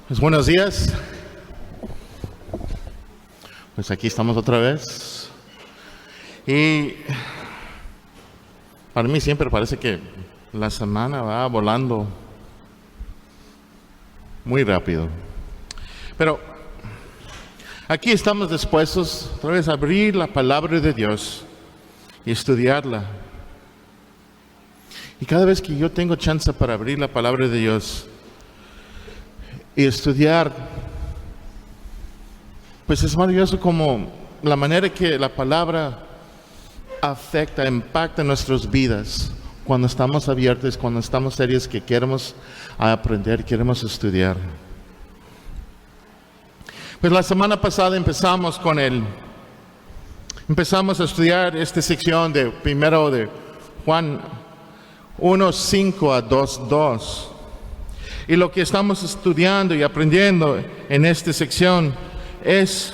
Pues buenos días. Pues aquí estamos otra vez. Y para mí siempre parece que la semana va volando muy rápido. Pero aquí estamos dispuestos otra vez a abrir la palabra de Dios y estudiarla. Y cada vez que yo tengo chance para abrir la palabra de Dios y estudiar, pues es maravilloso como la manera que la palabra afecta, impacta nuestras vidas cuando estamos abiertos, cuando estamos serios, que queremos aprender, queremos estudiar. Pues la semana pasada empezamos a estudiar esta sección de primero de Juan 1:5 a 2:2. Y lo que estamos estudiando y aprendiendo en esta sección es,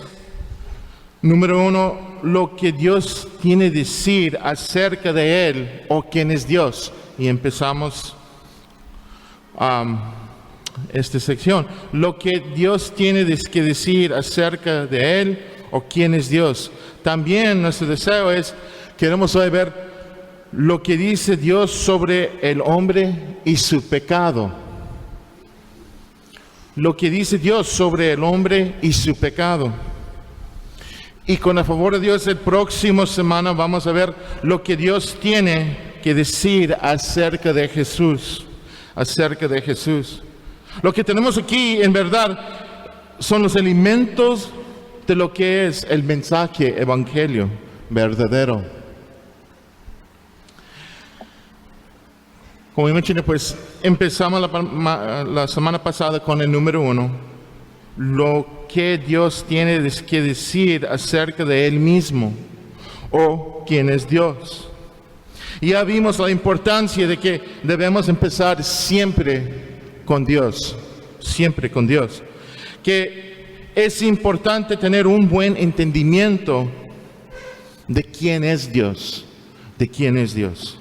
número uno, lo que Dios tiene que decir acerca de Él o quién es Dios. Y empezamos esta sección. Lo que Dios tiene que decir acerca de Él o quién es Dios. También nuestro deseo es, queremos hoy ver lo que dice Dios sobre el hombre y su pecado. Lo que dice Dios sobre el hombre y su pecado. Y con el favor de Dios, el próximo semana vamos a ver lo que Dios tiene que decir acerca de Jesús. Acerca de Jesús. Lo que tenemos aquí, en verdad, son los elementos de lo que es el mensaje evangelio verdadero. Como mencioné, pues empezamos la semana pasada con el número 1. Lo que Dios tiene que decir acerca de Él mismo o quién es Dios. Y ya vimos la importancia de que debemos empezar siempre con Dios. Siempre con Dios. Que es importante tener un buen entendimiento de quién es Dios. De quién es Dios.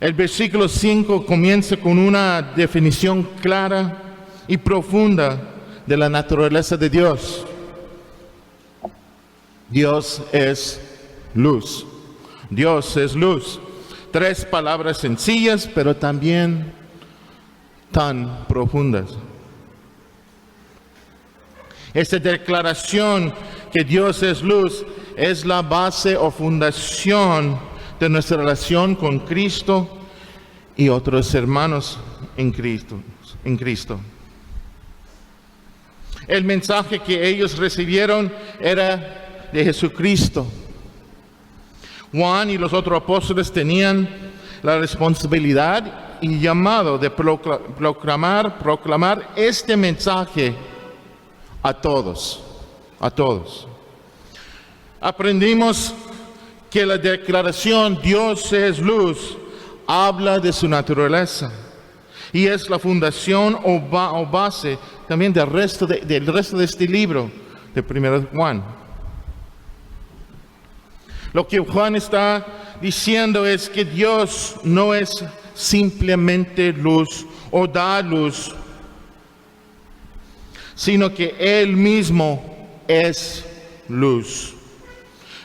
El versículo 5 comienza con una definición clara y profunda de la naturaleza de Dios. Dios es luz. Dios es luz. 3 palabras sencillas, pero también tan profundas. Esta declaración que Dios es luz es la base o fundación de nuestra relación con Cristo y otros hermanos en Cristo. El mensaje que ellos recibieron era de Jesucristo. Juan y los otros apóstoles tenían la responsabilidad y llamado de proclamar este mensaje a todos. Aprendimos que la declaración Dios es luz habla de su naturaleza y es la fundación o base también del resto de este libro de 1 Juan. Lo que Juan está diciendo es que Dios no es simplemente luz o da luz, sino que Él mismo es luz.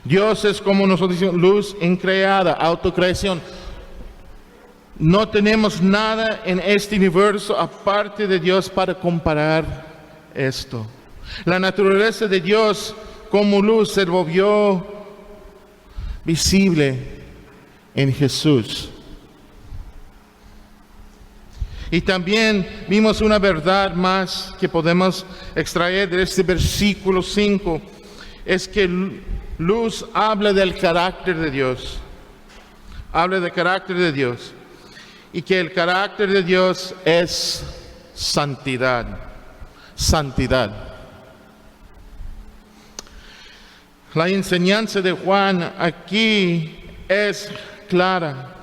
Dios es, como nosotros decimos, luz increada, autocreación. No tenemos nada en este universo aparte de Dios para comparar esto. La naturaleza de Dios como luz se volvió visible en Jesús. Y también vimos una verdad más que podemos extraer de este versículo 5. Es que luz habla del carácter de Dios. Habla del carácter de Dios. Y que el carácter de Dios es santidad. Santidad. La enseñanza de Juan aquí es clara.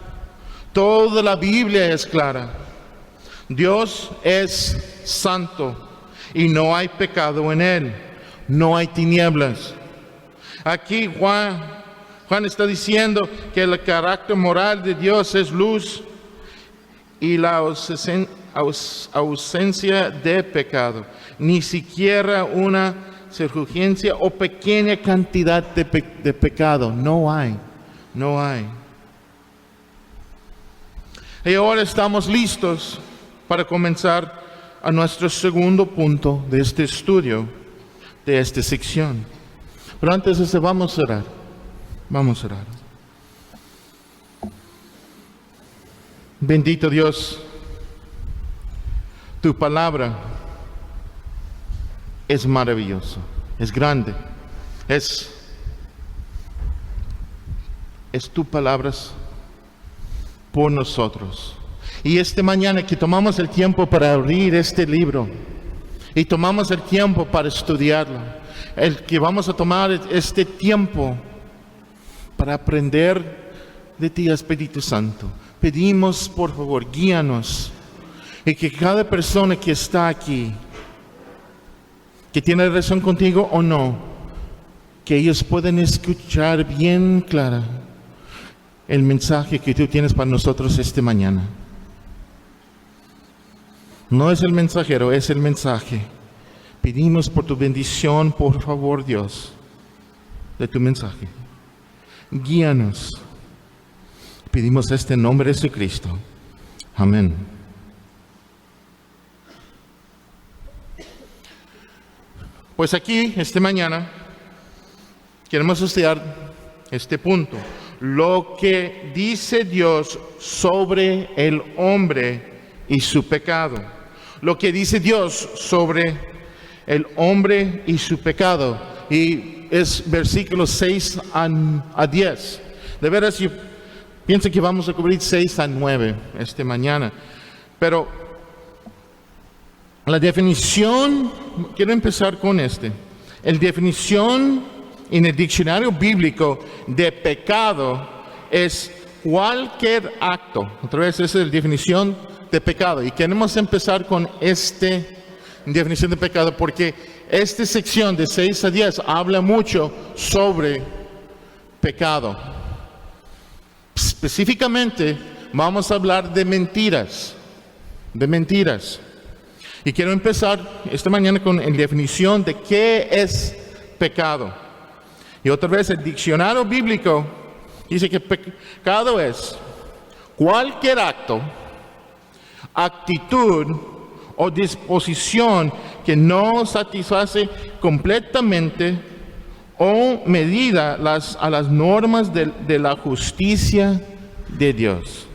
Toda la Biblia es clara. Dios es santo y no hay pecado en Él. No hay tinieblas. Aquí Juan está diciendo que el carácter moral de Dios es luz y la ausencia de pecado, ni siquiera una surgencia o pequeña cantidad de pecado. No hay. Y ahora estamos listos para comenzar a nuestro segundo punto de este estudio, de esta sección. Pero antes de eso, vamos a orar. Bendito Dios, tu palabra es maravillosa, es grande, es tu palabra por nosotros. Y esta mañana que tomamos el tiempo para abrir este libro y tomamos el tiempo para estudiarlo, el que vamos a tomar este tiempo para aprender de ti, Espíritu Santo, pedimos por favor, guíanos, y que cada persona que está aquí, que tiene relación contigo o no, que ellos puedan escuchar bien clara el mensaje que tú tienes para nosotros esta mañana. No es el mensajero, es el mensaje. Pedimos por tu bendición, por favor, Dios, de tu mensaje. Guíanos. Pedimos este en nombre de Jesucristo. Amén. Pues aquí, esta mañana, queremos estudiar este punto. Lo que dice Dios sobre el hombre y su pecado. Lo que dice Dios sobre el hombre y su pecado. Y es versículos 6 a 10. De veras, yo pienso que vamos a cubrir 6 a 9 esta mañana. Pero la definición, quiero empezar con la definición en el diccionario bíblico de pecado es cualquier acto. Otra vez, esa es la definición de pecado. Y queremos empezar con esta definición de pecado porque esta sección de 6 a 10 habla mucho sobre pecado. Específicamente, vamos a hablar de mentiras. Y quiero empezar esta mañana con la definición de qué es pecado. Y otra vez, el diccionario bíblico dice que pecado es cualquier acto, actitud o disposición que no satisface completamente o medida a las normas de la justicia de Dios.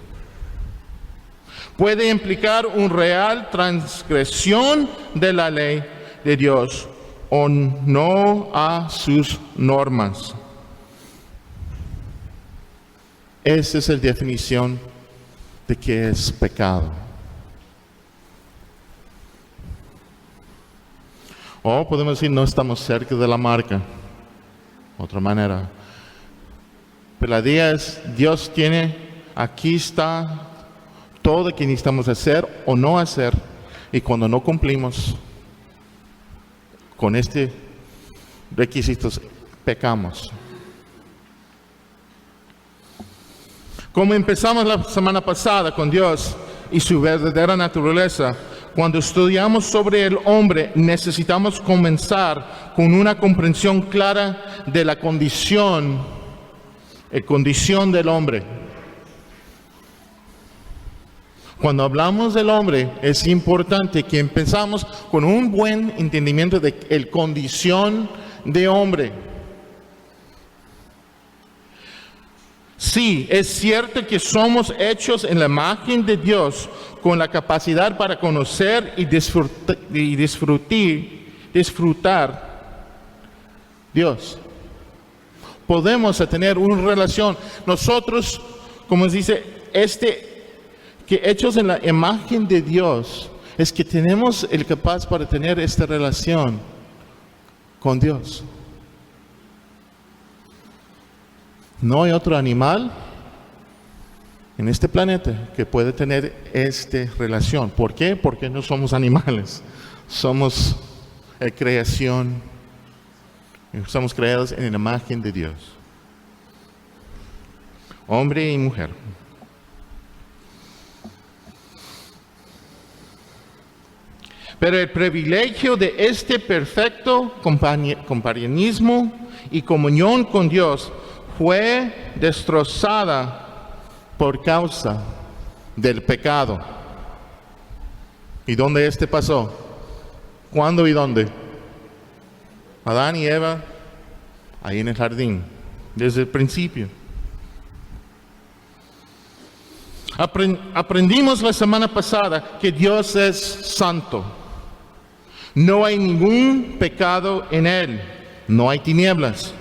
Puede implicar una real transgresión de la ley de Dios o no a sus normas. Esa es la definición de qué es pecado. O podemos decir, no estamos cerca de la marca. Otra manera. Pero la idea es, Dios tiene, aquí está todo lo que necesitamos hacer o no hacer. Y cuando no cumplimos con este requisitos, pecamos. Como empezamos la semana pasada con Dios y su verdadera naturaleza, cuando estudiamos sobre el hombre, necesitamos comenzar con una comprensión clara de la condición del hombre. Cuando hablamos del hombre, es importante que empezamos con un buen entendimiento de la condición de hombre. Sí, es cierto que somos hechos en la imagen de Dios con la capacidad para conocer y disfrutar Dios. Podemos tener una relación. Nosotros, como dice, que hechos en la imagen de Dios, es que tenemos el capaz para tener esta relación con Dios. No hay otro animal en este planeta que puede tener esta relación. ¿Por qué? Porque no somos animales. Somos creación. Somos creados en la imagen de Dios. Hombre y mujer. Pero el privilegio de este perfecto compañerismo y comunión con Dios fue destrozada por causa del pecado. ¿Y dónde este pasó? ¿Cuándo y dónde? Adán y Eva, ahí en el jardín, desde el principio. Aprendimos la semana pasada que Dios es santo. No hay ningún pecado en Él. No hay tinieblas.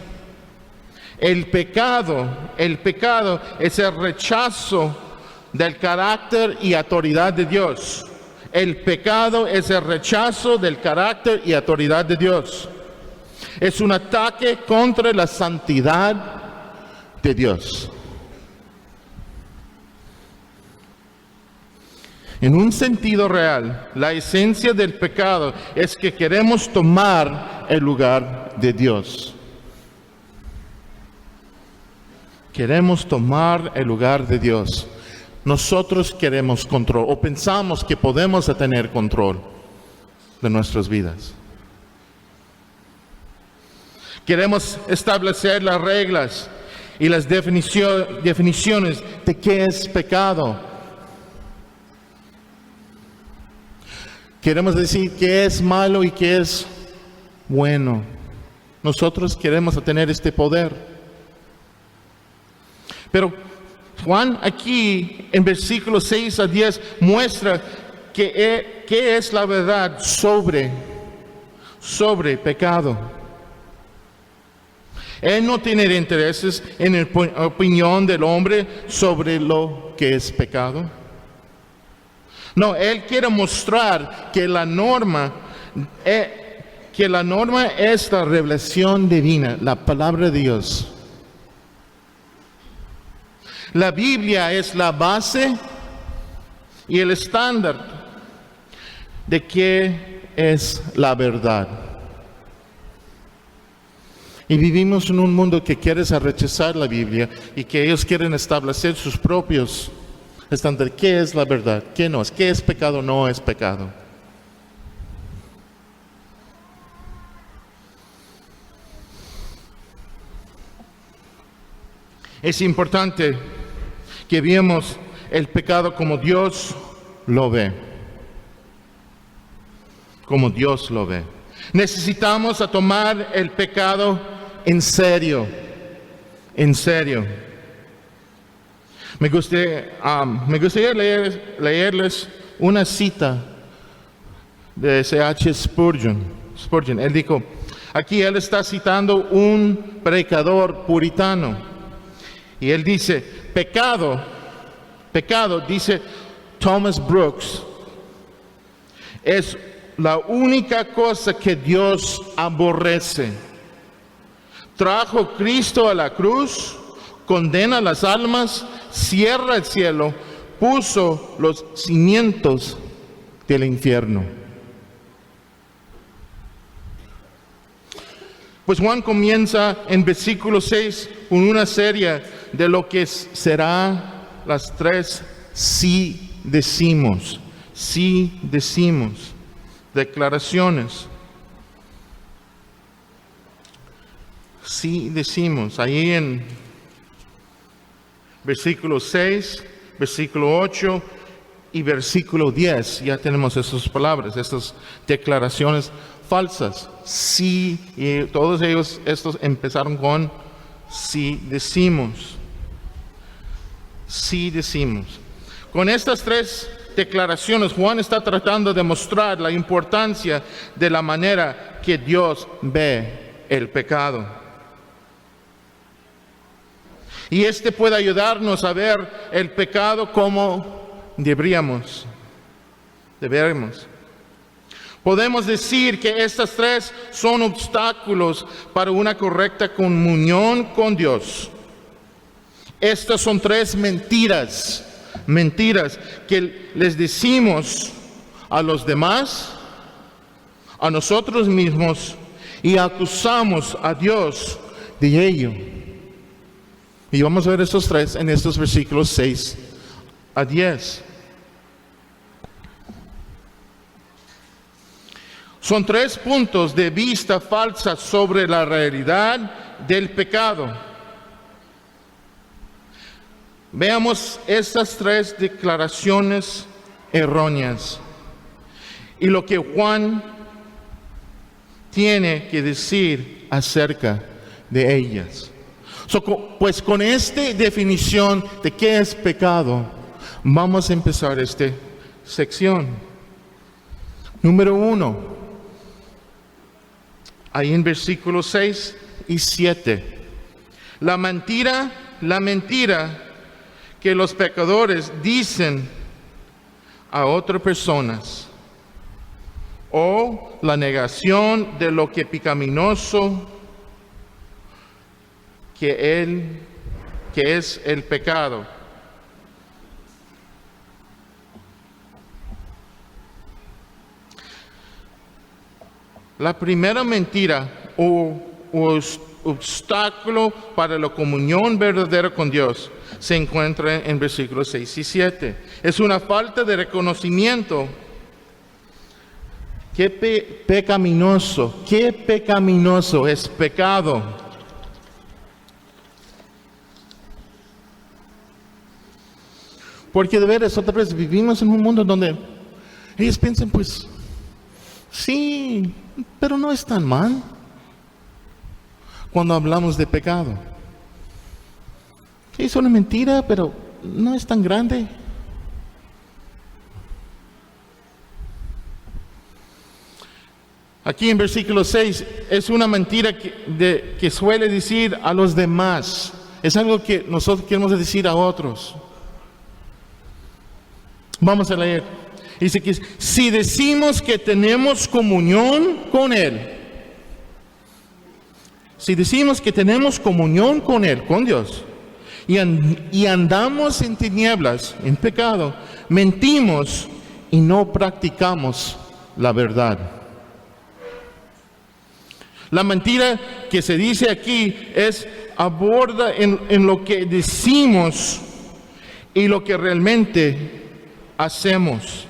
El pecado es el rechazo del carácter y autoridad de Dios. El pecado es el rechazo del carácter y autoridad de Dios. Es un ataque contra la santidad de Dios. En un sentido real, la esencia del pecado es que queremos tomar el lugar de Dios. Queremos tomar el lugar de Dios. Nosotros queremos control o pensamos que podemos tener control de nuestras vidas. Queremos establecer las reglas y las definiciones de qué es pecado. Queremos decir qué es malo y qué es bueno. Nosotros queremos tener este poder. Pero Juan aquí en versículos 6 a 10 muestra qué es la verdad sobre pecado. Él no tiene intereses en la opinión del hombre sobre lo que es pecado. No, Él quiere mostrar que la norma es la revelación divina, la palabra de Dios. La Biblia es la base y el estándar de qué es la verdad. Y vivimos en un mundo que quiere rechazar la Biblia y que ellos quieren establecer sus propios estándares. ¿Qué es la verdad? ¿Qué no es? ¿Qué es pecado? No es pecado. Es importante que veamos el pecado como Dios lo ve. Como Dios lo ve. Necesitamos tomar el pecado en serio. En serio. Me gustaría leerles una cita de C.H. Spurgeon. Él dijo, aquí él está citando un predicador puritano. Y él dice, pecado, dice Thomas Brooks, es la única cosa que Dios aborrece. Trajo Cristo a la cruz, condena las almas, cierra el cielo, puso los cimientos del infierno. Pues Juan comienza en versículo 6 con una serie de lo que será las tres sí decimos declaraciones. Sí decimos, ahí en versículo 6, versículo 8 y versículo 10, ya tenemos estas palabras, estas declaraciones falsas. Sí, y todos ellos, estos empezaron con sí decimos. Sí decimos. Con estas tres declaraciones, Juan está tratando de mostrar la importancia de la manera que Dios ve el pecado. Y este puede ayudarnos a ver el pecado como deberíamos. Podemos decir que estas tres son obstáculos para una correcta comunión con Dios. Estas son tres mentiras que les decimos a los demás, a nosotros mismos, y acusamos a Dios de ello. Y vamos a ver estos tres en estos versículos 6 a 10. Son 3 puntos de vista falsa sobre la realidad del pecado. Veamos estas 3 declaraciones erróneas y lo que Juan tiene que decir acerca de ellas. Pues con esta definición de qué es pecado, vamos a empezar esta sección. Número 1, ahí en versículos 6 y 7. La mentira que los pecadores dicen a otras personas, o la negación de lo que pecaminoso que es el pecado. La primera mentira o obstáculo para la comunión verdadera con Dios se encuentra en versículos 6 y 7. Es una falta de reconocimiento. Qué pecaminoso es pecado. Porque de veras, otra vez, vivimos en un mundo donde ellos piensan, pues, sí, pero no es tan mal cuando hablamos de pecado. Es una mentira, pero no es tan grande. Aquí en versículo 6 es una mentira que suele decir a los demás. Es algo que nosotros queremos decir a otros. Vamos a leer. Dice que si decimos que tenemos comunión con Él, si decimos que tenemos comunión con Él, con Dios, y andamos en tinieblas, en pecado, mentimos y no practicamos la verdad. La mentira que se dice aquí aborda en lo que decimos y lo que realmente hacemos.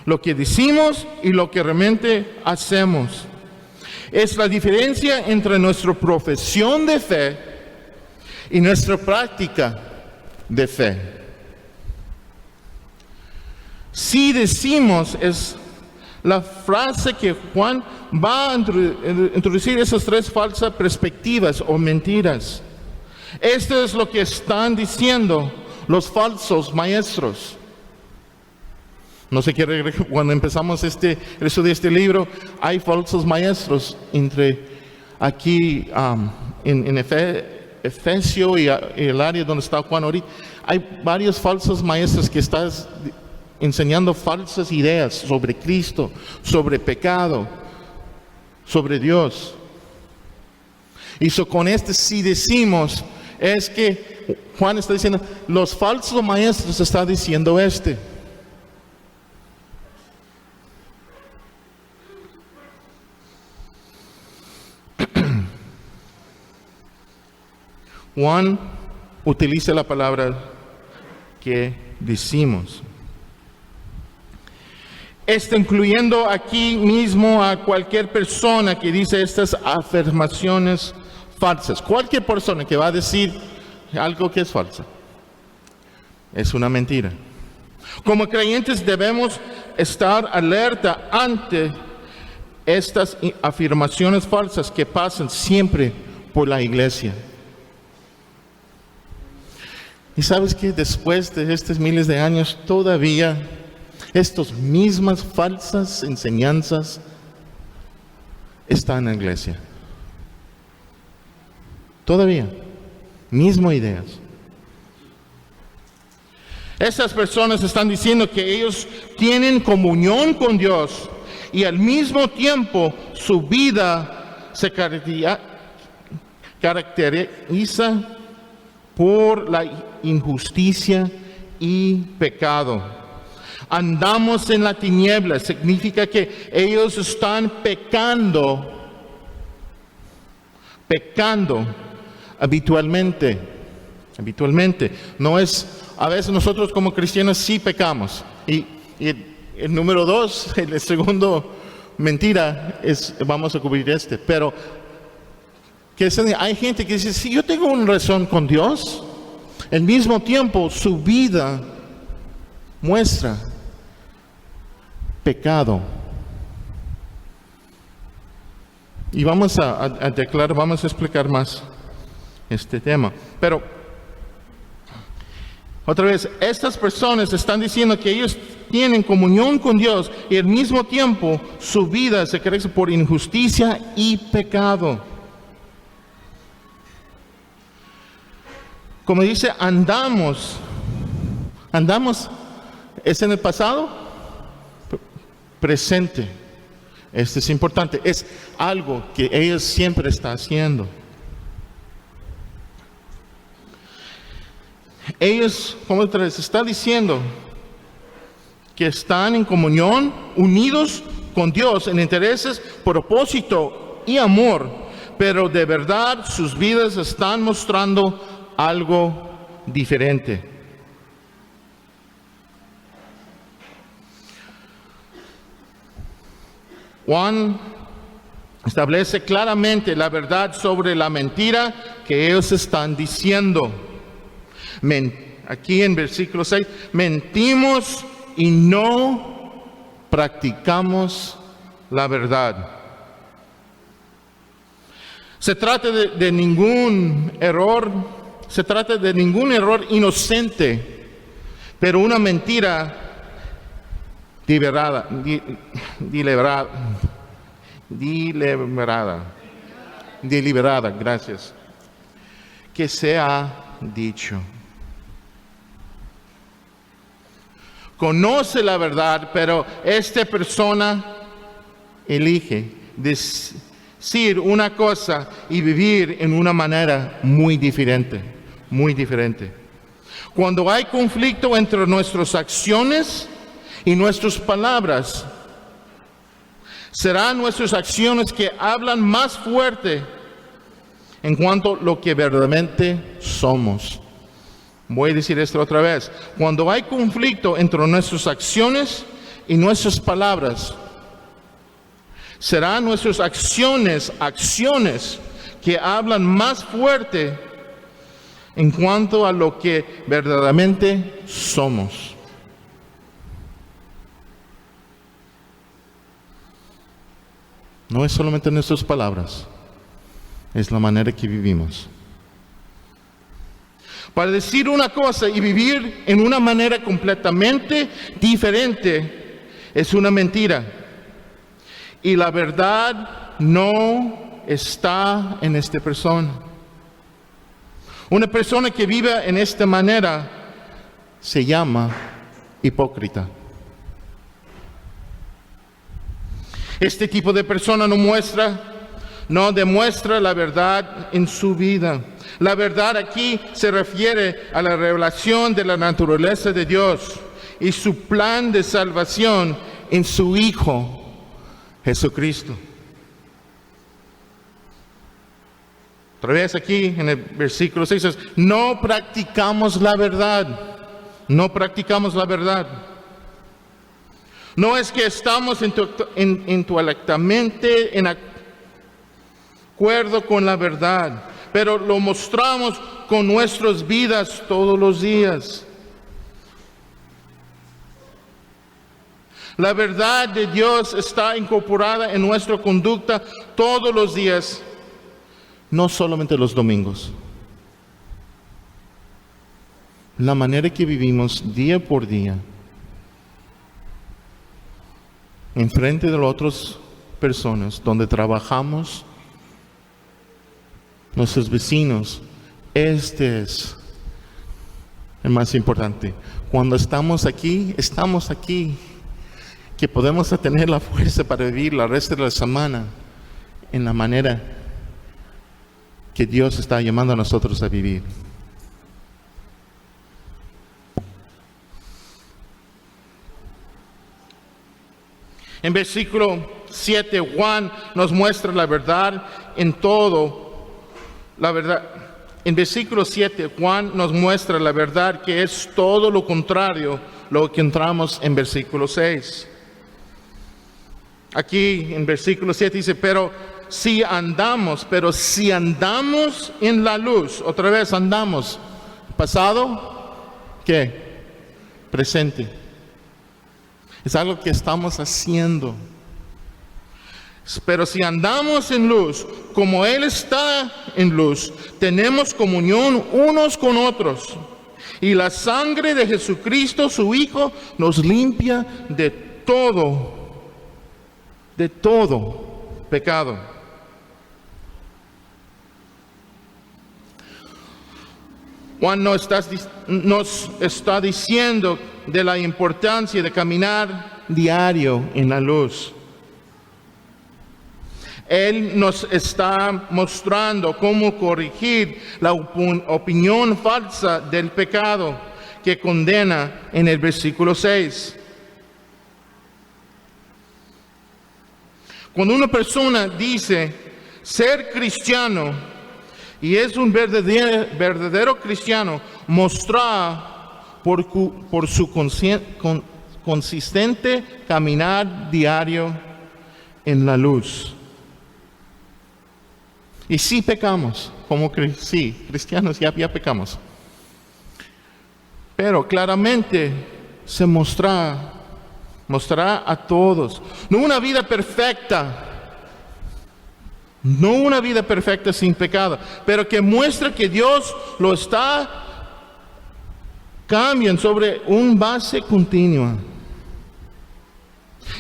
Lo que decimos y lo que realmente hacemos. Es la diferencia entre nuestra profesión de fe y nuestra práctica de fe. Si decimos es la frase que Juan va a introducir esas 3 falsas perspectivas o mentiras. Esto es lo que están diciendo los falsos maestros. No sé qué, cuando empezamos el estudio de este libro, hay falsos maestros entre aquí en Efesio y el área donde está Juan ahorita. Hay varios falsos maestros que están enseñando falsas ideas sobre Cristo, sobre pecado, sobre Dios. Y con si decimos, es que Juan está diciendo, los falsos maestros están diciendo Juan utiliza la palabra que decimos. Está incluyendo aquí mismo a cualquier persona que dice estas afirmaciones falsas. Cualquier persona que va a decir algo que es falso es una mentira. Como creyentes debemos estar alerta ante estas afirmaciones falsas que pasan siempre por la iglesia. Y sabes que después de estos miles de años todavía estas mismas falsas enseñanzas están en la iglesia. Todavía, mismas ideas. Estas personas están diciendo que ellos tienen comunión con Dios y al mismo tiempo su vida se caracteriza por la injusticia y pecado. Andamos en la tiniebla, significa que ellos están pecando habitualmente. No es, a veces nosotros como cristianos sí pecamos y el número 2, el segundo mentira, vamos a cubrir pero hay gente que dice, si yo tengo una relación con Dios, al mismo tiempo su vida muestra pecado. Y vamos a declarar, vamos a explicar más este tema. Pero, otra vez, estas personas están diciendo que ellos tienen comunión con Dios y al mismo tiempo su vida se caracteriza por injusticia y pecado. Como dice, andamos, ¿es en el pasado? Presente. Esto es importante, es algo que ellos siempre están haciendo. Ellos, como otra vez, está diciendo que están en comunión, unidos con Dios en intereses, propósito y amor, pero de verdad sus vidas están mostrando algo diferente. Juan establece claramente la verdad sobre la mentira que ellos están diciendo. Aquí en versículo 6, mentimos y no practicamos la verdad. Se trata de ningún error, se trata de ningún error inocente, pero una mentira deliberada, gracias, que se ha dicho. Conoce la verdad, pero esta persona elige decir una cosa y vivir en una manera muy diferente, muy diferente. Cuando hay conflicto entre nuestras acciones y nuestras palabras, serán nuestras acciones que hablan más fuerte en cuanto a lo que verdaderamente somos. Voy a decir esto otra vez. Cuando hay conflicto entre nuestras acciones y nuestras palabras, serán nuestras acciones que hablan más fuerte en cuanto a lo que verdaderamente somos. No es solamente nuestras palabras, es la manera que vivimos. Para decir una cosa y vivir en una manera completamente diferente es una mentira. Y la verdad no está en esta persona. Una persona que vive en esta manera se llama hipócrita. Este tipo de persona no demuestra la verdad en su vida. La verdad aquí se refiere a la revelación de la naturaleza de Dios y su plan de salvación en su Hijo Jesucristo. Otra vez aquí en el versículo 6 es, no practicamos la verdad. No practicamos la verdad. No es que estamos intelectualmente en acuerdo con la verdad, pero lo mostramos con nuestras vidas todos los días. La verdad de Dios está incorporada en nuestra conducta todos los días, no solamente los domingos. La manera que vivimos día por día, en frente de las otras personas, donde trabajamos, nuestros vecinos, este es el más importante. Cuando estamos aquí, que podemos tener la fuerza para vivir el resto de la semana en la manera que Dios está llamando a nosotros a vivir. En versículo 7, Juan nos muestra la verdad en todo. La verdad, En versículo 7, Juan nos muestra la verdad que es todo lo contrario lo que encontramos en versículo 6. Aquí en versículo 7 dice, pero si andamos en la luz, otra vez andamos, pasado, ¿qué? Presente. Es algo que estamos haciendo. Pero si andamos en luz, como Él está en luz, tenemos comunión unos con otros. Y la sangre de Jesucristo, su Hijo, nos limpia de todo pecado. Juan nos está diciendo de la importancia de caminar diario en la luz. Él nos está mostrando cómo corregir la opinión falsa del pecado que condena en el versículo 6. Cuando una persona dice ser cristiano y es un verdadero cristiano, mostrar por su consistente caminar diario en la luz. Y sí pecamos, cristianos ya pecamos. Pero claramente se mostrará a todos. No una vida perfecta sin pecado, pero que muestra que Dios lo está cambiando sobre una base continua.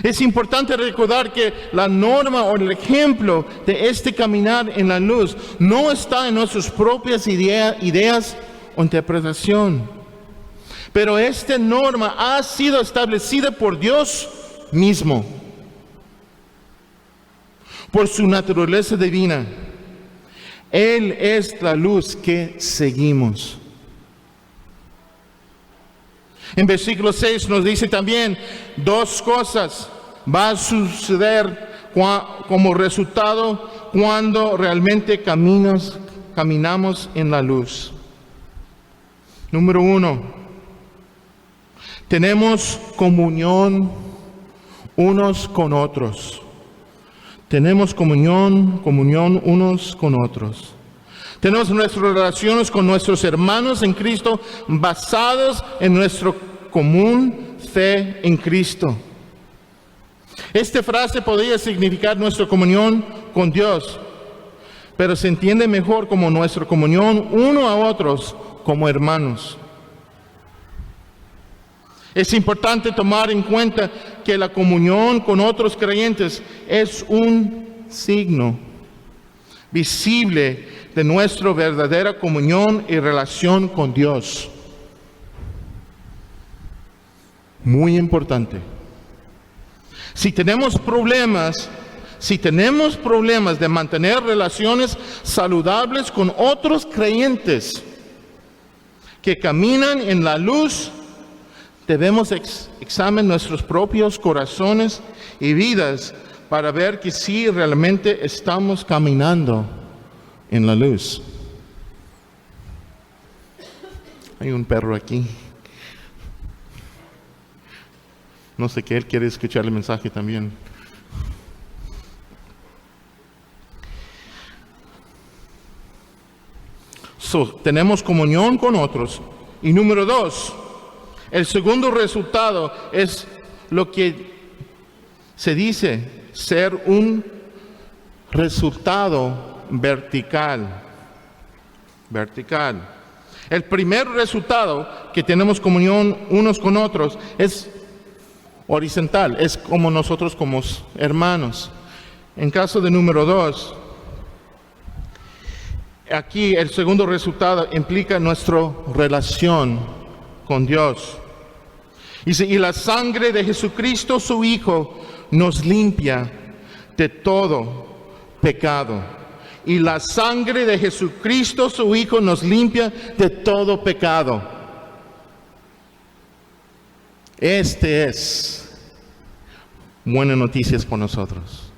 Es importante recordar que la norma o el ejemplo de este caminar en la luz no está en nuestras propias ideas o interpretación. Pero esta norma ha sido establecida por Dios mismo, por su naturaleza divina. Él es la luz que seguimos. En versículo 6 nos dice también dos cosas va a suceder como resultado cuando realmente caminamos en la luz. Número 1, tenemos comunión unos con otros. Tenemos comunión unos con otros. Tenemos nuestras relaciones con nuestros hermanos en Cristo basados en nuestra común fe en Cristo. Esta frase podría significar nuestra comunión con Dios, pero se entiende mejor como nuestra comunión uno a otros como hermanos. Es importante tomar en cuenta que la comunión con otros creyentes es un signo visible de nuestra verdadera comunión y relación con Dios. Muy importante. Si tenemos problemas de mantener relaciones saludables con otros creyentes que caminan en la luz, debemos examinar nuestros propios corazones y vidas para ver que sí realmente estamos caminando en la luz. Hay un perro aquí. No sé qué, él quiere escuchar el mensaje también. Tenemos comunión con otros. Y número 2, el segundo resultado es lo que se dice ser un resultado vertical. El primer resultado que tenemos comunión unos con otros es horizontal, es como nosotros como hermanos. En caso de número 2, aquí el segundo resultado implica nuestra relación con Dios. Y la sangre de Jesucristo, su Hijo, nos limpia de todo pecado. Y la sangre de Jesucristo, su Hijo, nos limpia de todo pecado. Este es buenas noticias por nosotros.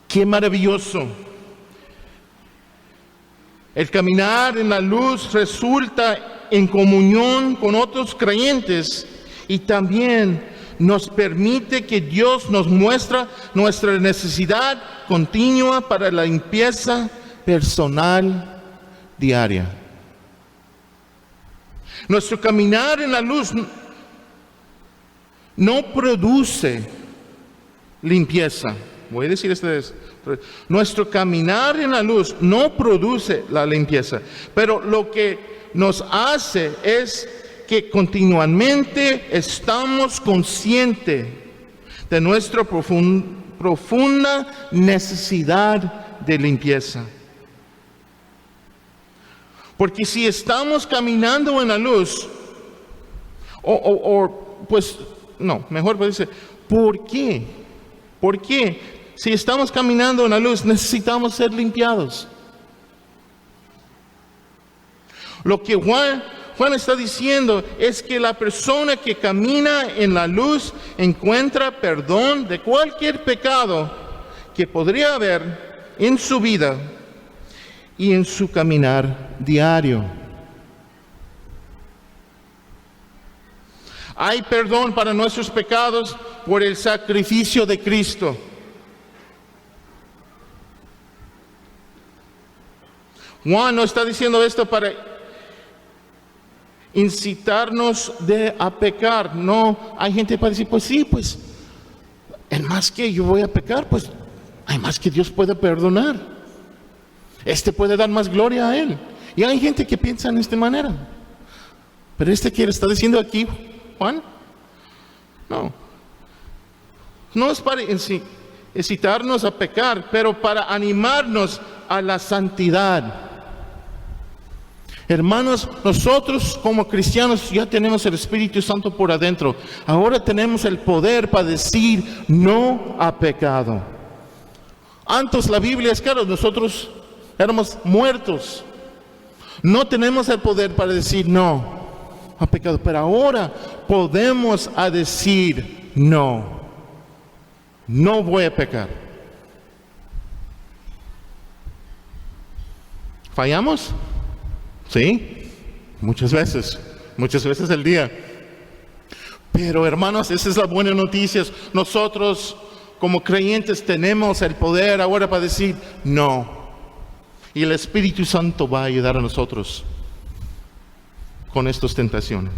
Qué maravilloso El caminar en la luz resulta en comunión con otros creyentes y también nos permite que Dios nos muestre nuestra necesidad continua para la limpieza personal diaria. Nuestro caminar en la luz no produce limpieza. Voy a decir esto. Nuestro caminar en la luz no produce la limpieza, pero lo que nos hace es que continuamente estamos conscientes de nuestra profunda necesidad de limpieza. Porque si estamos caminando en la luz, mejor decir, ¿por qué? ¿Por qué? Si estamos caminando en la luz, necesitamos ser limpiados. Lo que Juan está diciendo es que la persona que camina en la luz encuentra perdón de cualquier pecado que podría haber en su vida y en su caminar diario. Hay perdón para nuestros pecados por el sacrificio de Cristo. Juan no está diciendo esto para incitarnos a pecar. No, hay gente para decir, pues sí, pues, el más que yo voy a pecar, pues, hay más que Dios puede perdonar. Puede dar más gloria a Él. Y hay gente que piensa de esta manera. Pero que le está diciendo aquí, Juan, no es para incitarnos a pecar, pero para animarnos a la santidad. Hermanos, nosotros como cristianos ya tenemos el Espíritu Santo por adentro. Ahora tenemos el poder para decir no a pecado. Antes la Biblia es claro, nosotros éramos muertos. No tenemos el poder para decir no a pecado, pero ahora podemos decir no voy a pecar. ¿Fallamos? Sí, muchas veces al día. Pero hermanos, esa es la buena noticia. Nosotros como creyentes tenemos el poder ahora para decir no. Y el Espíritu Santo va a ayudar a nosotros con estas tentaciones.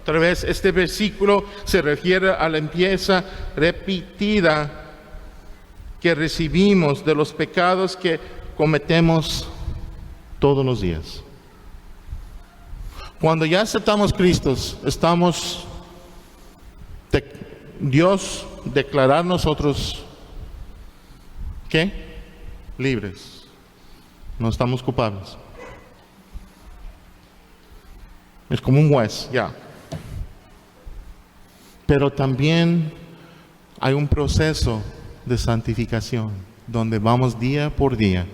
Otra vez, este versículo se refiere a la limpieza repetida que recibimos de los pecados que cometemos todos los días. Cuando ya aceptamos a Cristo, Dios declarar nosotros ¿qué? Libres. No estamos culpables. Es como un juez, ya. Pero también hay un proceso de santificación, donde vamos día por día,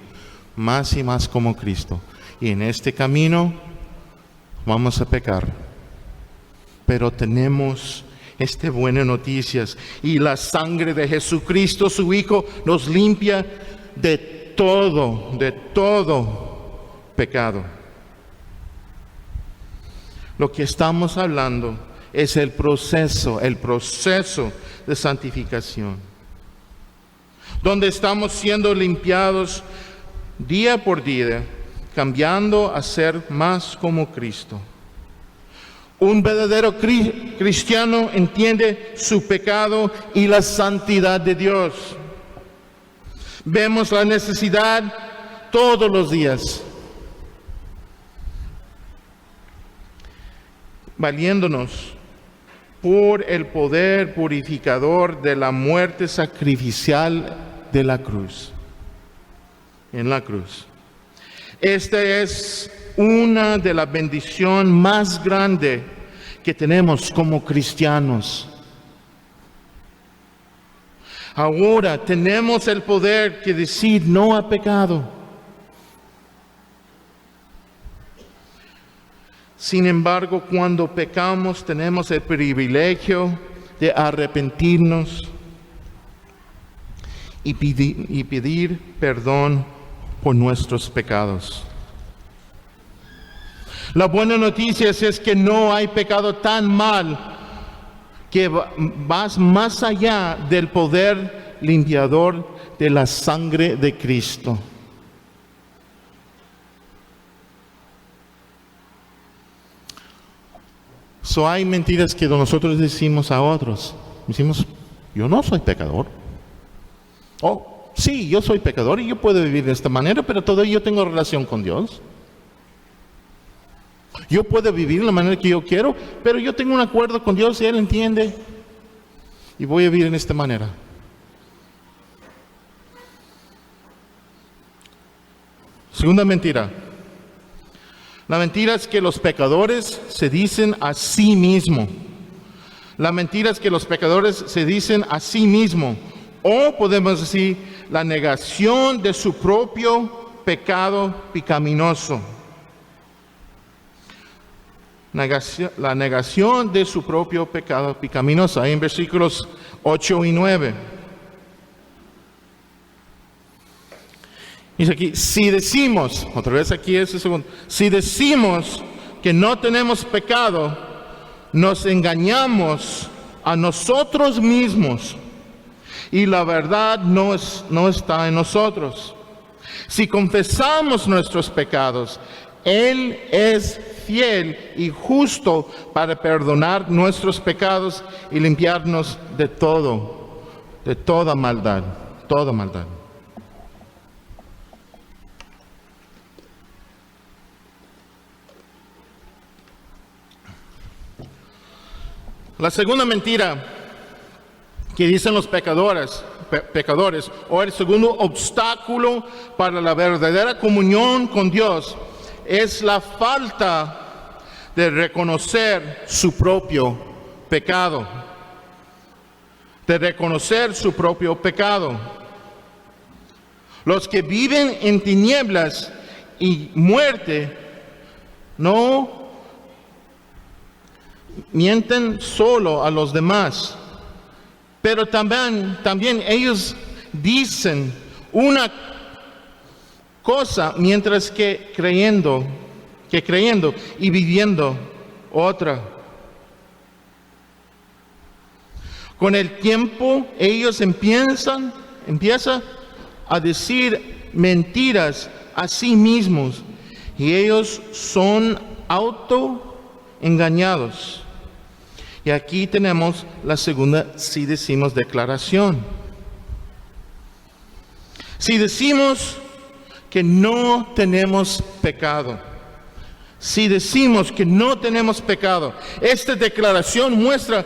más y más como Cristo. Y en este camino vamos a pecar. Pero tenemos buenas noticias. Y la sangre de Jesucristo, su Hijo, nos limpia de todo pecado. Lo que estamos hablando es el proceso de santificación, donde estamos siendo limpiados día por día, cambiando a ser más como Cristo. Un verdadero cristiano entiende su pecado y la santidad de Dios. Vemos la necesidad todos los días, valiéndonos por el poder purificador de la muerte sacrificial de la cruz. En la cruz. Esta es una de las bendiciones más grandes que tenemos como cristianos. Ahora tenemos el poder de decir no a pecado. Sin embargo, cuando pecamos, tenemos el privilegio de arrepentirnos y pedir perdón por nuestros pecados. La buena noticia es que no hay pecado tan mal que vas más allá del poder limpiador de la sangre de Cristo. Hay mentiras que nosotros decimos a otros. Decimos, yo no soy pecador. Sí, yo soy pecador y yo puedo vivir de esta manera, pero todavía yo tengo relación con Dios. Yo puedo vivir de la manera que yo quiero, pero yo tengo un acuerdo con Dios y Él entiende. Y voy a vivir de esta manera. Segunda mentira. La mentira es que los pecadores se dicen a sí mismos. La mentira es que los pecadores se dicen a sí mismos. O podemos decir, la negación de su propio pecado pecaminoso. La negación de su propio pecado pecaminoso. Ahí en versículos 8 y 9. Dice aquí, si decimos, otra vez aquí es el segundo, si decimos que no tenemos pecado, nos engañamos a nosotros mismos y la verdad no está en nosotros. Si confesamos nuestros pecados, Él es fiel y justo para perdonar nuestros pecados y limpiarnos de toda maldad, toda maldad. La segunda mentira que dicen los pecadores, o el segundo obstáculo para la verdadera comunión con Dios, es la falta de reconocer su propio pecado. De reconocer su propio pecado. Los que viven en tinieblas y muerte no mienten solo a los demás, pero también ellos dicen una cosa mientras que creyendo y viviendo otra. Con el tiempo ellos empiezan a decir mentiras a sí mismos y ellos son autoengañados. Y aquí tenemos la segunda, si decimos, declaración. Si decimos que no tenemos pecado, si decimos que no tenemos pecado, esta declaración muestra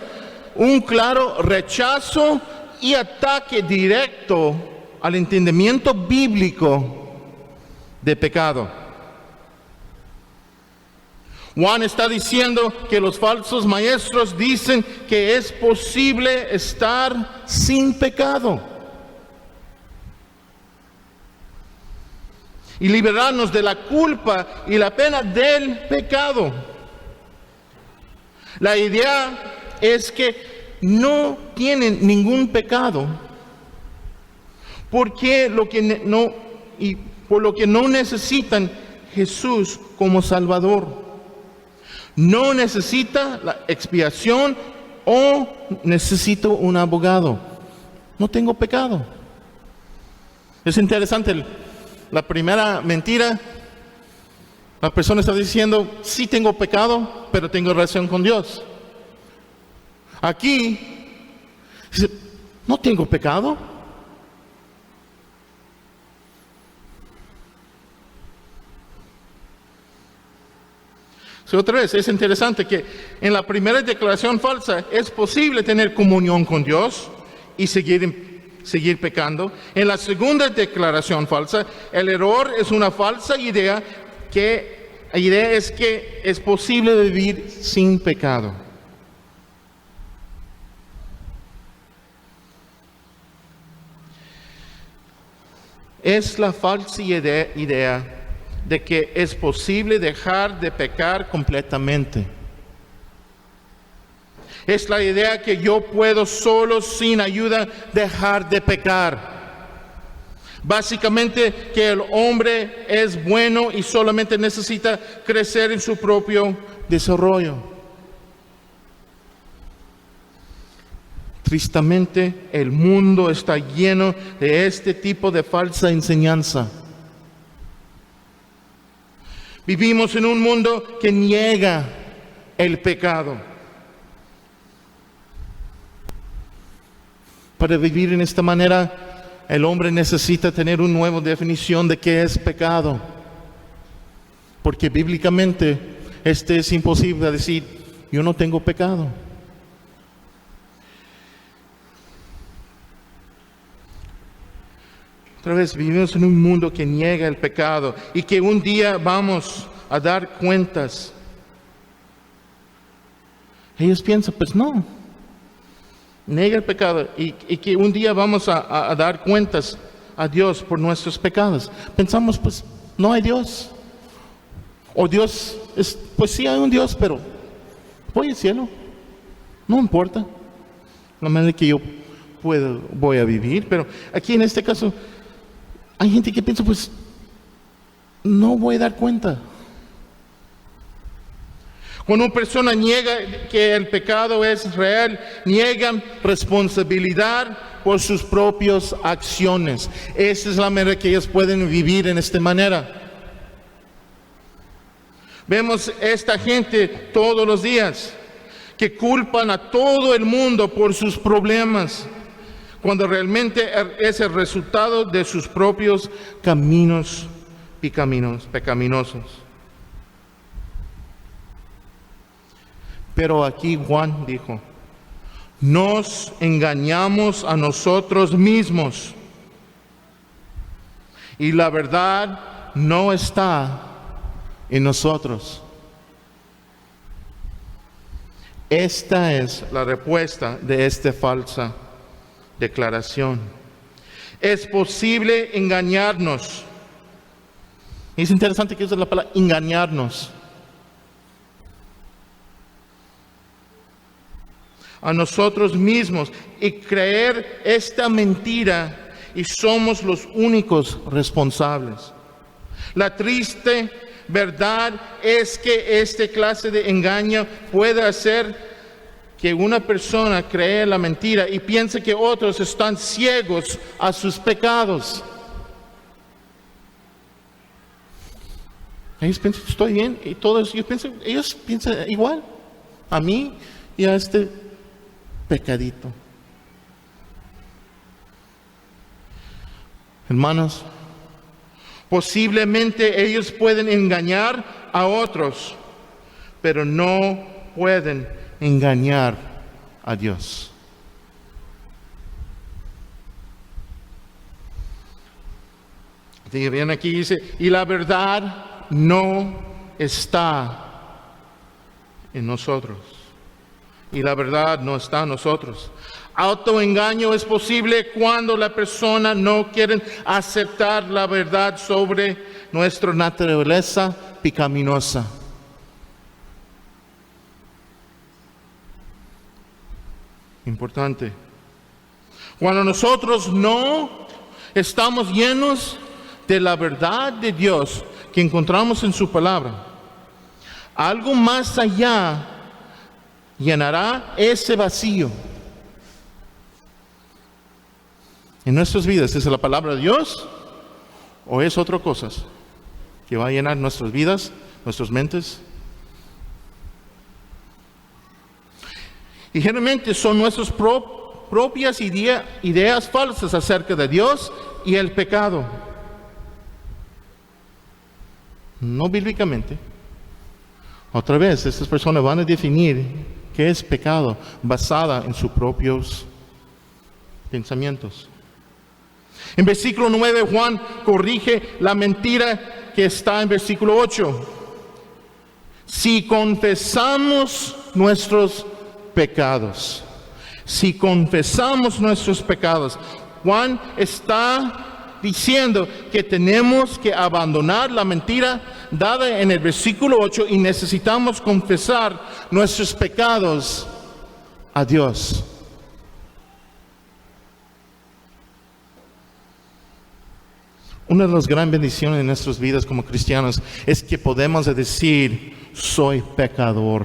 un claro rechazo y ataque directo al entendimiento bíblico de pecado. Juan está diciendo que los falsos maestros dicen que es posible estar sin pecado y liberarnos de la culpa y la pena del pecado. La idea es que no tienen ningún pecado por lo que no necesitan Jesús como Salvador. No necesita la expiación o necesito un abogado. No tengo pecado. Es interesante, la primera mentira, la persona está diciendo, sí tengo pecado, pero tengo relación con Dios. Aquí, dice, no tengo pecado. Otra vez, es interesante que en la primera declaración falsa es posible tener comunión con Dios y seguir pecando. En la segunda declaración falsa, el error es una falsa idea, la idea es que es posible vivir sin pecado. Es la falsa idea de que es posible dejar de pecar completamente. Es la idea que yo puedo solo sin ayuda dejar de pecar. Básicamente que el hombre es bueno y solamente necesita crecer en su propio desarrollo. Tristemente, el mundo está lleno de este tipo de falsa enseñanza. Vivimos en un mundo que niega el pecado. Para vivir en esta manera, el hombre necesita tener una nueva definición de qué es pecado. Porque bíblicamente, es imposible decir, yo no tengo pecado. Otra vez, vivimos en un mundo que niega el pecado y que un día vamos a dar cuentas. Ellos piensan, pues no, niega el pecado y que un día vamos a dar cuentas a Dios por nuestros pecados. Pensamos, pues no hay Dios. O Dios, pues sí hay un Dios, pero voy al cielo. No importa la manera que yo voy a vivir. Pero aquí en este caso, hay gente que piensa, pues, no voy a dar cuenta. Cuando una persona niega que el pecado es real, niegan responsabilidad por sus propias acciones. Esa es la manera que ellos pueden vivir en esta manera. Vemos esta gente todos los días que culpan a todo el mundo por sus problemas, cuando realmente es el resultado de sus propios caminos pecaminosos. Pero aquí Juan dijo, nos engañamos a nosotros mismos y la verdad no está en nosotros. Esta es la respuesta de esta falsa declaración. Es posible engañarnos. Es interesante que usa la palabra engañarnos a nosotros mismos y creer esta mentira y somos los únicos responsables. La triste verdad es que esta clase de engaño puede hacer que una persona cree la mentira y piense que otros están ciegos a sus pecados. Ellos piensan que estoy bien y todos ellos piensan igual a mí y a este pecadito. Hermanos, posiblemente ellos pueden engañar a otros, pero no pueden engañar a Dios. Bien, aquí dice, y la verdad no está en nosotros. Y la verdad no está en nosotros. Autoengaño es posible cuando la persona no quiere aceptar la verdad sobre nuestra naturaleza pecaminosa. Importante. Cuando nosotros no estamos llenos de la verdad de Dios que encontramos en su palabra, algo más allá llenará ese vacío en nuestras vidas. ¿Es la palabra de Dios o es otra cosa que va a llenar nuestras vidas, nuestras mentes? Y generalmente son nuestras propias ideas falsas acerca de Dios y el pecado. No bíblicamente. Otra vez, estas personas van a definir qué es pecado basada en sus propios pensamientos. En versículo 9, Juan corrige la mentira que está en versículo 8. Si confesamos nuestros pecados, Juan está diciendo que tenemos que abandonar la mentira dada en el versículo 8 y necesitamos confesar nuestros pecados a Dios. una de las grandes bendiciones en nuestras vidas como cristianos es que podemos decir, soy pecador,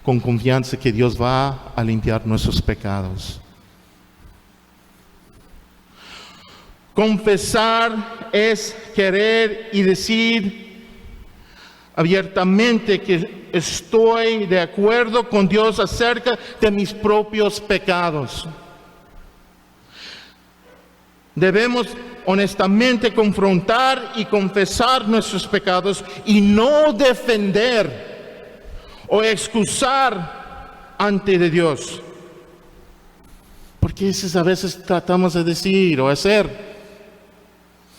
con confianza que Dios va a limpiar nuestros pecados. Confesar es querer y decir abiertamente que estoy de acuerdo con Dios acerca de mis propios pecados. Debemos honestamente confrontar y confesar nuestros pecados y no defender o excusar ante de Dios. Porque a veces tratamos de decir o hacer,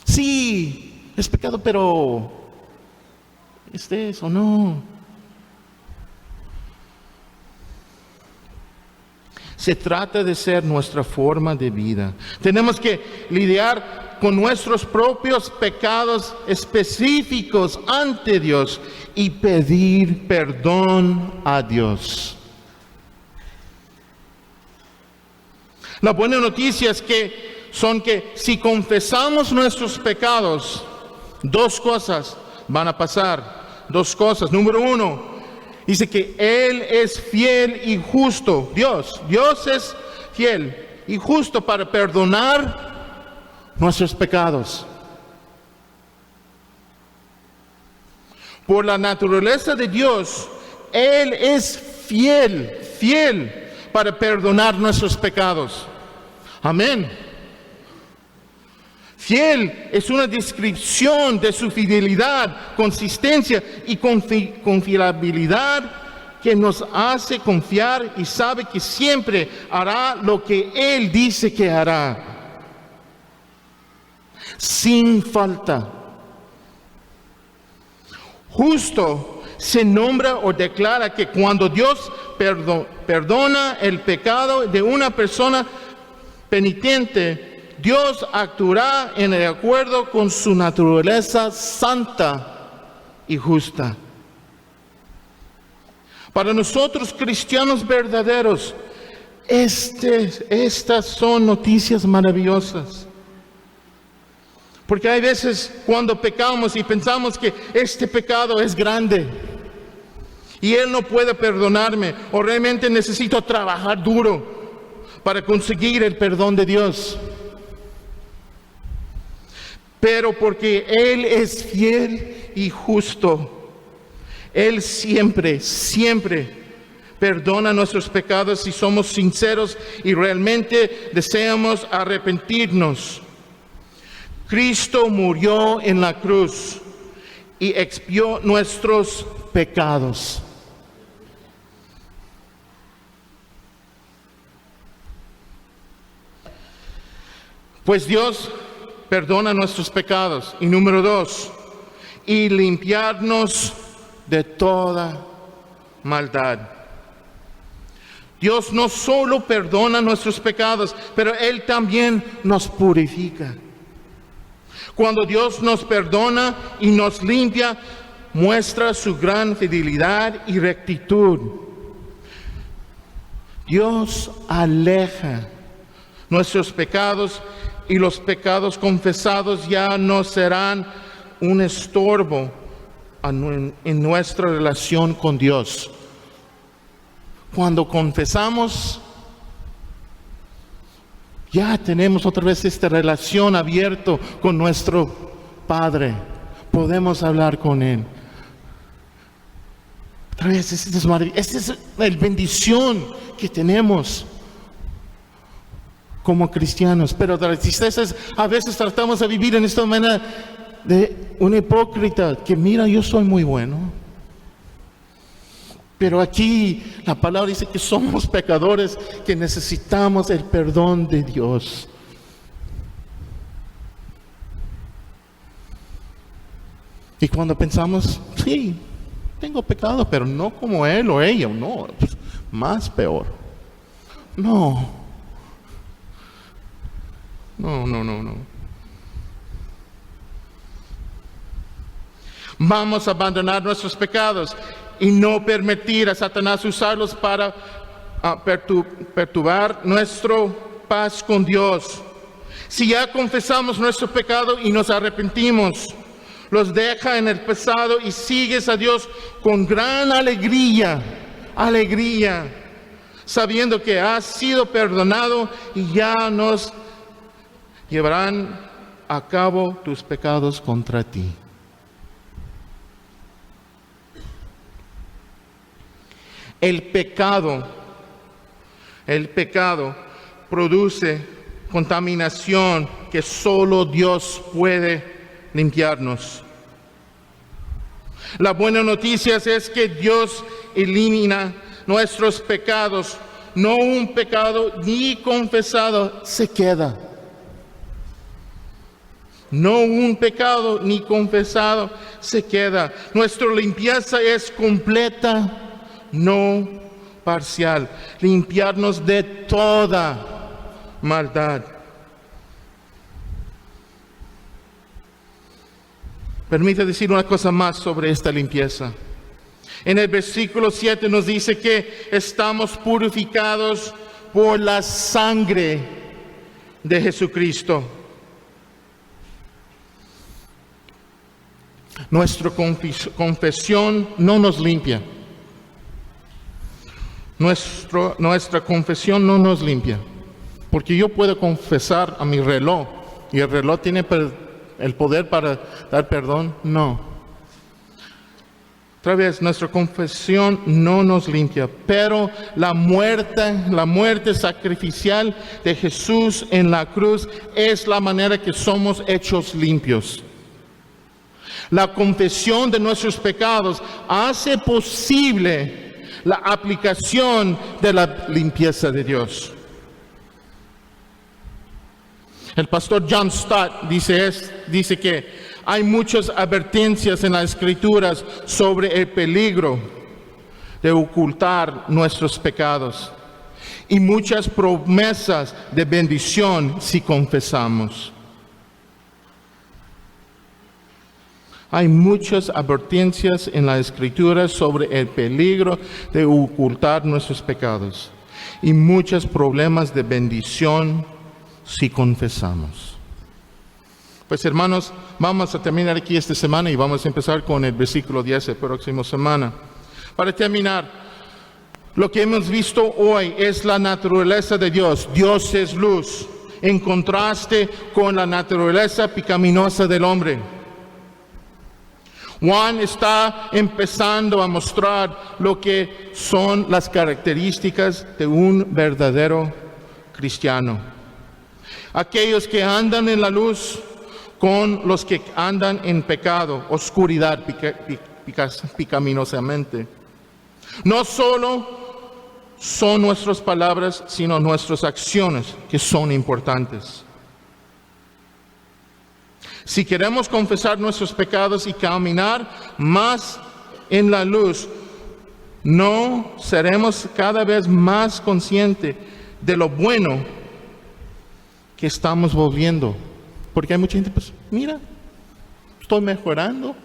sí, es pecado, pero ¿es o no? Se trata de ser nuestra forma de vida. Tenemos que lidiar con nuestros propios pecados específicos ante Dios y pedir perdón a Dios. La buena noticia es que si confesamos nuestros pecados, dos cosas van a pasar. Dos cosas. Número uno, dice que Él es fiel y justo. Dios es fiel y justo para perdonar nuestros pecados. Por la naturaleza de Dios, Él es fiel para perdonar nuestros pecados. Amén. Fiel es una descripción de su fidelidad, consistencia y confiabilidad que nos hace confiar y sabe que siempre hará lo que Él dice que hará. Sin falta. Justo se nombra o declara que cuando Dios perdona el pecado de una persona penitente, Dios actuará en acuerdo con su naturaleza santa y justa. Para nosotros cristianos verdaderos, estas son noticias maravillosas. Porque hay veces cuando pecamos y pensamos que este pecado es grande y Él no puede perdonarme, o realmente necesito trabajar duro para conseguir el perdón de Dios. Pero porque Él es fiel y justo, Él siempre perdona nuestros pecados si somos sinceros y realmente deseamos arrepentirnos. Cristo murió en la cruz y expió nuestros pecados. Pues Dios perdona nuestros pecados. Y número 2, y limpiarnos de toda maldad. Dios no solo perdona nuestros pecados, pero Él también nos purifica. Cuando Dios nos perdona y nos limpia, muestra su gran fidelidad y rectitud. Dios aleja nuestros pecados y los pecados confesados ya no serán un estorbo en nuestra relación con Dios. Cuando confesamos, ya tenemos otra vez esta relación abierta con nuestro Padre. Podemos hablar con Él. Otra vez, esta es la bendición que tenemos como cristianos. Pero la tristeza es, a veces tratamos de vivir en esta manera de un hipócrita que mira, yo soy muy bueno. Pero aquí la palabra dice que somos pecadores, que necesitamos el perdón de Dios. Y cuando pensamos, sí, tengo pecado, pero no como él o ella, no, pues, más peor. No. Vamos a abandonar nuestros pecados y no permitir a Satanás usarlos para perturbar nuestra paz con Dios. Si ya confesamos nuestro pecado y nos arrepentimos, los deja en el pasado y sigues a Dios con gran alegría, sabiendo que has sido perdonado y ya nos llevarán a cabo tus pecados contra ti. El pecado produce contaminación que solo Dios puede limpiarnos. La buena noticia es que Dios elimina nuestros pecados. No un pecado ni confesado se queda. No un pecado ni confesado se queda. Nuestra limpieza es completa, no parcial. Limpiarnos de toda maldad. Permítame decir una cosa más sobre esta limpieza. En el versículo 7 nos dice que estamos purificados por la sangre de Jesucristo. Nuestra confesión no nos limpia. Nuestra confesión no nos limpia. Porque yo puedo confesar a mi reloj y el reloj tiene el poder para dar perdón. No. Otra vez, nuestra confesión no nos limpia, pero la muerte sacrificial de Jesús en la cruz es la manera que somos hechos limpios. La confesión de nuestros pecados hace posible la aplicación de la limpieza de Dios. El pastor John Stott dice que hay muchas advertencias en las Escrituras sobre el peligro de ocultar nuestros pecados y muchas promesas de bendición si confesamos. Hay muchas advertencias en la Escritura sobre el peligro de ocultar nuestros pecados y muchos problemas de bendición si confesamos. Pues hermanos, vamos a terminar aquí esta semana y vamos a empezar con el versículo 10 la próxima semana. Para terminar, lo que hemos visto hoy es la naturaleza de Dios. Dios es luz, en contraste con la naturaleza pecaminosa del hombre. Juan está empezando a mostrar lo que son las características de un verdadero cristiano. Aquellos que andan en la luz con los que andan en pecado, oscuridad, pecaminosamente. No solo son nuestras palabras, sino nuestras acciones que son importantes. Si queremos confesar nuestros pecados y caminar más en la luz, no seremos cada vez más conscientes de lo bueno que estamos volviendo. Porque hay mucha gente, pues, mira, estoy mejorando.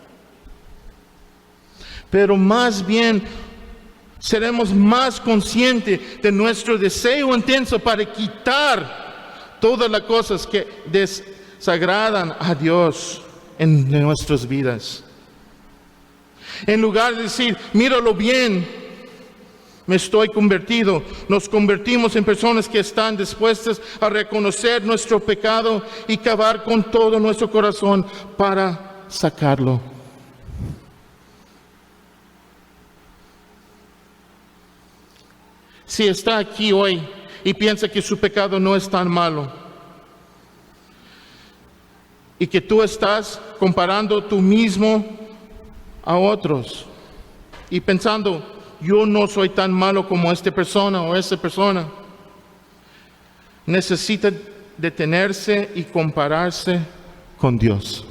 Pero más bien seremos más conscientes de nuestro deseo intenso para quitar todas las cosas que desagradan a Dios en nuestras vidas. En lugar de decir, míralo bien, me estoy convertido, nos convertimos en personas que están dispuestas a reconocer nuestro pecado y cavar con todo nuestro corazón para sacarlo. Si está aquí hoy y piensa que su pecado no es tan malo y que tú estás comparando tú mismo a otros y pensando, yo no soy tan malo como esta persona o esa persona, necesita detenerse y compararse con Dios.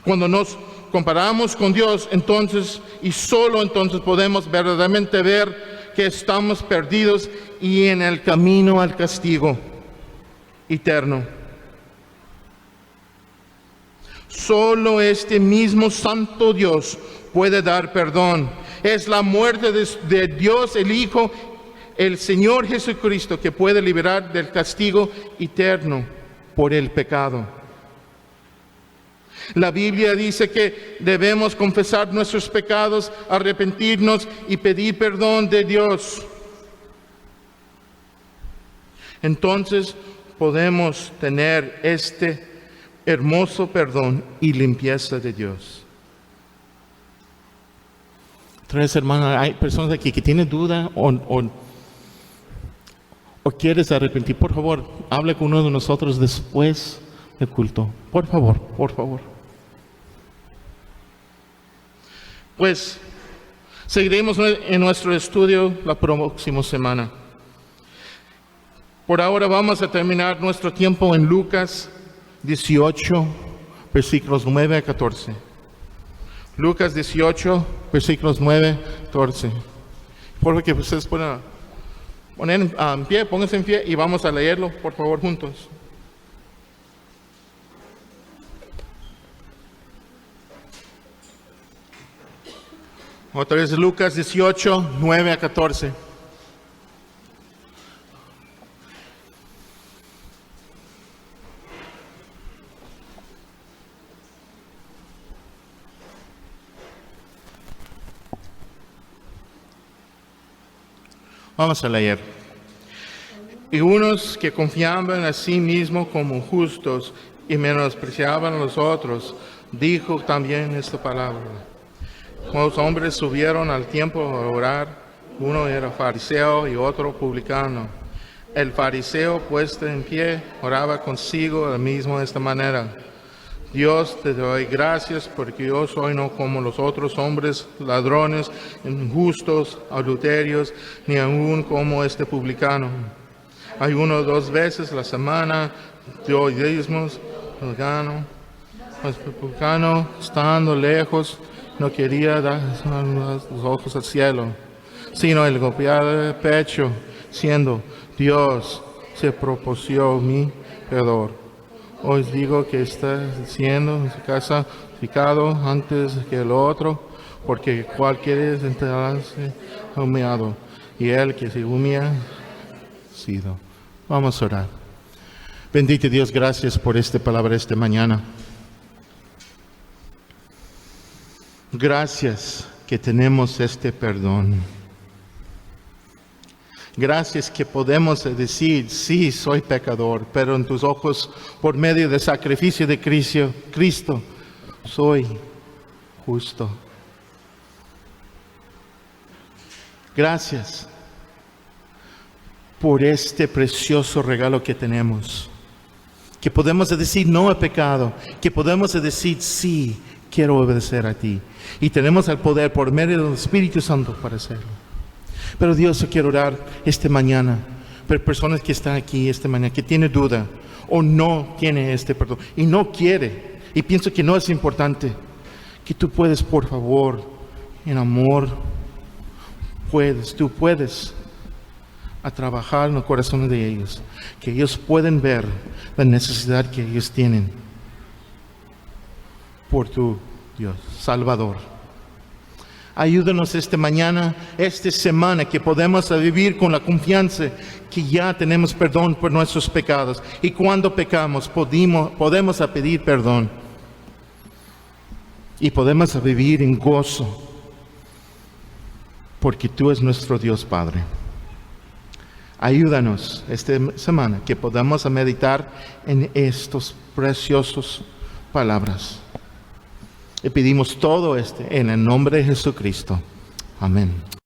Cuando nos comparamos con Dios, entonces y solo entonces podemos verdaderamente ver que estamos perdidos y en el camino al castigo eterno. Solo este mismo santo Dios puede dar perdón. Es la muerte de Dios el Hijo el Señor Jesucristo, que puede liberar del castigo eterno por el pecado. La Biblia dice que debemos confesar nuestros pecados, arrepentirnos y pedir perdón de Dios. Entonces podemos tener este hermoso perdón y limpieza de Dios. Tres hermanos, hay personas aquí que tienen duda o quieres arrepentir. Por favor, hable con uno de nosotros después del culto. Por favor, por favor. Pues seguiremos en nuestro estudio la próxima semana. Por ahora vamos a terminar nuestro tiempo en Lucas 18, versículos 9 a 14. Lucas 18, versículos 9 a 14. Por favor, que ustedes puedan poner en pie, pónganse en pie y vamos a leerlo, por favor, juntos. Otra vez Lucas 18, 9 a 14. Vamos a leer. Y unos que confiaban a sí mismos como justos y menospreciaban a los otros, dijo también esta palabra. Los hombres subieron al templo a orar, uno era fariseo y otro publicano. El fariseo, puesto en pie, oraba consigo mismo de esta manera: Dios, te doy gracias porque yo soy no como los otros hombres, ladrones, injustos, adulterios, ni aún como este publicano. Ayuno 2 veces a la semana, doy diezmos, el publicano, estando lejos, no quería dar los ojos al cielo, sino el golpear el pecho, diciendo: Dios se propició mi pecador. Os digo que está siendo en su casa justificado antes que el otro, porque cualquiera es enterarse humillado, y el que se humilla, sido. Vamos a orar. Bendito Dios, gracias por esta palabra esta mañana. Gracias que tenemos este perdón. Gracias que podemos decir: sí, soy pecador, pero en tus ojos, por medio del sacrificio de Cristo, soy justo. Gracias por este precioso regalo que tenemos. Que podemos decir no al pecado, que podemos decir sí, quiero obedecer a ti. Y tenemos el poder por medio del Espíritu Santo para hacerlo. Pero Dios, yo quiero orar esta mañana por personas que están aquí esta mañana, que tienen duda o no tiene este perdón y no quiere y pienso que no es importante, que tú puedes, por favor, en amor, tú puedes a trabajar en los corazones de ellos, que ellos pueden ver la necesidad que ellos tienen por tu Dios, Salvador. Ayúdanos esta mañana, esta semana, que podamos vivir con la confianza que ya tenemos perdón por nuestros pecados. Y cuando pecamos, podemos pedir perdón. Y podemos vivir en gozo, porque tú eres nuestro Dios Padre. Ayúdanos esta semana que podamos meditar en estos preciosos palabras. Y pedimos todo en el nombre de Jesucristo. Amén.